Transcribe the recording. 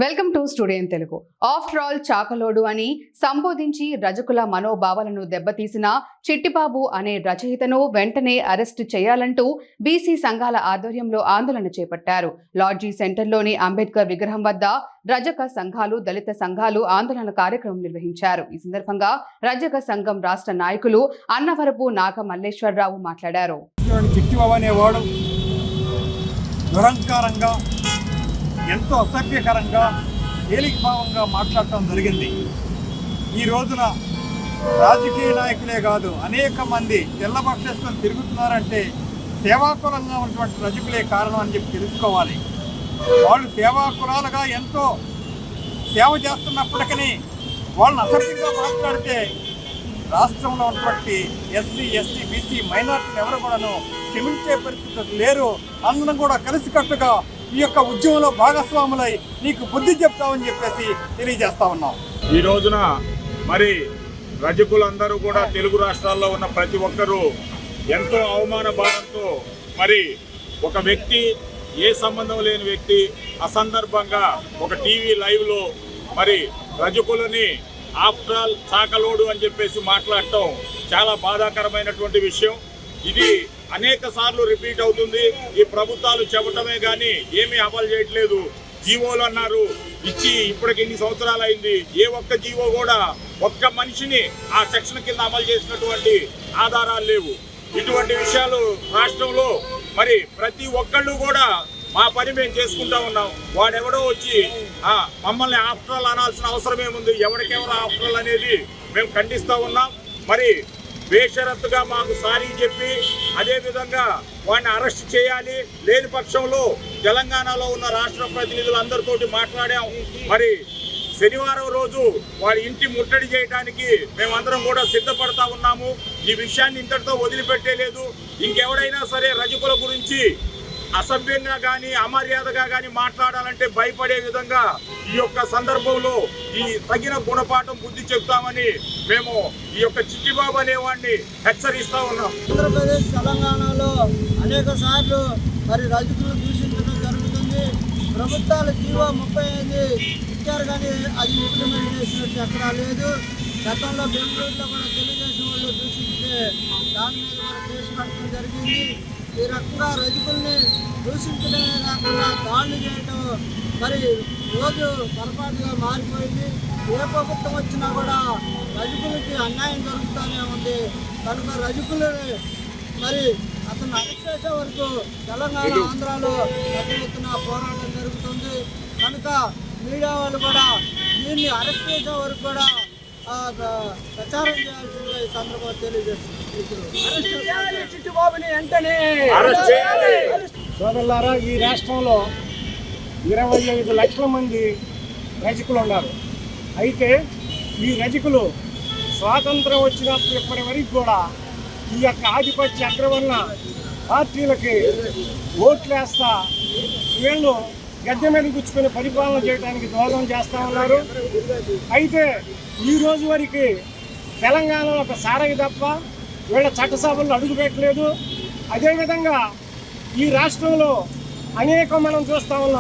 Welcome to studio in Telugu. After all చాకలోడు అని సంబోధించి రజకుల మనోభావాలను దెబ్బతీసిన చిట్టిబాబు అనే రచయితను వెంటనే అరెస్టు చేయాలంటూ బీసీ సంఘాల ఆధ్వర్యంలో ఆందోళన చేపట్టారు. లాడ్జీ సెంటర్లోని అంబేద్కర్ విగ్రహం వద్ద రజక సంఘాలు, దళిత సంఘాలు ఆందోళన కార్యక్రమం నిర్వహించారు. ఈ సందర్భంగా రజక సంఘం రాష్ట్ర నాయకులు అన్నవరపు నాగ మల్లేశ్వరరావు మాట్లాడారు. ఎంతో అసభ్యకరంగా తేలికభావంగా మాట్లాడటం జరిగింది. ఈ రోజున రాజకీయ నాయకులే కాదు, అనేక మంది తెల్లబట్టేసుకొని తిరుగుతున్నారంటే సేవాకులంగా ఉన్నటువంటి రజకులే కారణం అని చెప్పి తెలుసుకోవాలి. వాళ్ళు సేవాకులాలుగా ఎంతో సేవ చేస్తున్నప్పటికీ వాళ్ళని అసభ్యంగా మాట్లాడితే రాష్ట్రంలో ఉన్నటువంటి ఎస్సీ, ఎస్టీ, బీసీ మైనార్టీలు ఎవరు కూడాను క్షమించే పరిస్థితులు లేరు. అందరం కూడా కలిసికట్టుగా ఈ యొక్క ఉద్యమంలో భాగస్వాములై నీకు బుద్ధి చెప్తామని చెప్పేసి తెలియజేస్తా ఉన్నాం. ఈ రోజున మరి రజకులందరూ కూడా తెలుగు రాష్ట్రాల్లో ఉన్న ప్రతి ఒక్కరూ ఎంతో అవమాన భారంతో మరి ఒక వ్యక్తి, ఏ సంబంధం లేని వ్యక్తి అసందర్భంగా ఒక టీవీ లైవ్లో మరి రజకులని ఆఫ్టర్ ఆల్ చాకలోడు అని చెప్పేసి మాట్లాడటం చాలా బాధాకరమైనటువంటి విషయం. ఇది అనేక సార్లు రిపీట్ అవుతుంది. ఈ ప్రభుత్వాలు చెప్పటమే కానీ ఏమీ అమలు చేయట్లేదు. జీవోలు అన్నారు, ఇచ్చి ఇప్పటికి ఇన్ని సంవత్సరాలు అయింది. ఏ ఒక్క జీవో కూడా ఒక్క మనిషిని ఆ సెక్షన్ కింద అమలు చేసినటువంటి ఆధారాలు లేవు. ఇటువంటి విషయాలు రాష్ట్రంలో మరి ప్రతి ఒక్కళ్ళు కూడా మా పని మేము చేసుకుంటా ఉన్నాం. వాడెవడో వచ్చి మమ్మల్ని ఆఫ్టర్ ఆల్ అనాల్సిన అవసరం ఏముంది? ఎవరికెవరు ఆఫ్టర్ ఆల్ అనేది మేము ఖండిస్తూ ఉన్నాం. మరి బేషరత్తుగా మాకు సారీ చెప్పి అదేవిధంగా వాడిని అరెస్ట్ చేయాలి. లేని పక్షంలో తెలంగాణలో ఉన్న రాష్ట్ర ప్రతినిధులందరితోటి మాట్లాడాం. మరి శనివారం రోజు వాడి ఇంటి ముట్టడి చేయడానికి మేమందరం కూడా సిద్ధపడతా ఉన్నాము. ఈ విషయాన్ని ఇంతటితో వదిలిపెట్టేలేదు. ఇంకెవడైనా సరే రజకుల గురించి అసభ్యంగా కానీ అమర్యాదగా కానీ మాట్లాడాలంటే భయపడే విధంగా ఈ యొక్క సందర్భంలో ఈ తగిన గుణపాఠం బుద్ధి చెప్తామని మేము ఈ యొక్క చిట్టిబాబు అనేవాడిని హెచ్చరిస్తా ఉన్నాం. ఆంధ్రప్రదేశ్, తెలంగాణలో అనేక సార్లు మరి రజకులు దూషించడం జరుగుతుంది. ప్రభుత్వాలు జీవో 35 ఇచ్చారు కానీ అది ఇంప్లిమెంట్ చేసినట్టు ఎక్కడా లేదు. గతంలో బెంగళూరులో కూడా తెలుగుదేశం వాళ్ళు దూషించే దాని మీద కూడా కేసు పెట్టడం జరిగింది. ఈ రకంగా రజకుల్ని దూషించడమే కాకుండా దాడులు చేయడం మరి రోజు పొరపాటుగా మారిపోయింది. ఏ ప్రభుత్వం వచ్చినా కూడా రజకులకి అన్యాయం జరుగుతూనే ఉంది. కనుక రజకులని మరి అతను అరెస్ట్ చేసే వరకు తెలంగాణ, ఆంధ్రాలో పెద్ద ఎత్తున పోరాటం జరుగుతుంది. కనుక మీడియా వాళ్ళు కూడా దీన్ని అరెస్ట్ చేసే వరకు కూడా ప్రచారం చేయాల్సిందిగా ఈ సందర్భంగా తెలియజేస్తుంది. సోదరులారా, ఈ రాష్ట్రంలో 25 లక్షల మంది రజకులు ఉన్నారు. అయితే ఈ రజకులు స్వాతంత్రం వచ్చినప్పుడు ఇప్పటి వరకు కూడా ఈ యొక్క ఆధిపత్య అగ్రవర్ణ పార్టీలకి ఓట్లేస్తా వీళ్ళు గద్దె మీద కూర్చుకొని పరిపాలన చేయడానికి దోహదం చేస్తూ ఉన్నారు. అయితే ఈ రోజు వరకు తెలంగాణలో ఒక సారగి తప్ప వీళ్ళ చట్టసభల్లో అడుగుపెట్టలేదు. అదేవిధంగా ఈ రాష్ట్రంలో అనేక మనం చూస్తూ ఉన్నాం.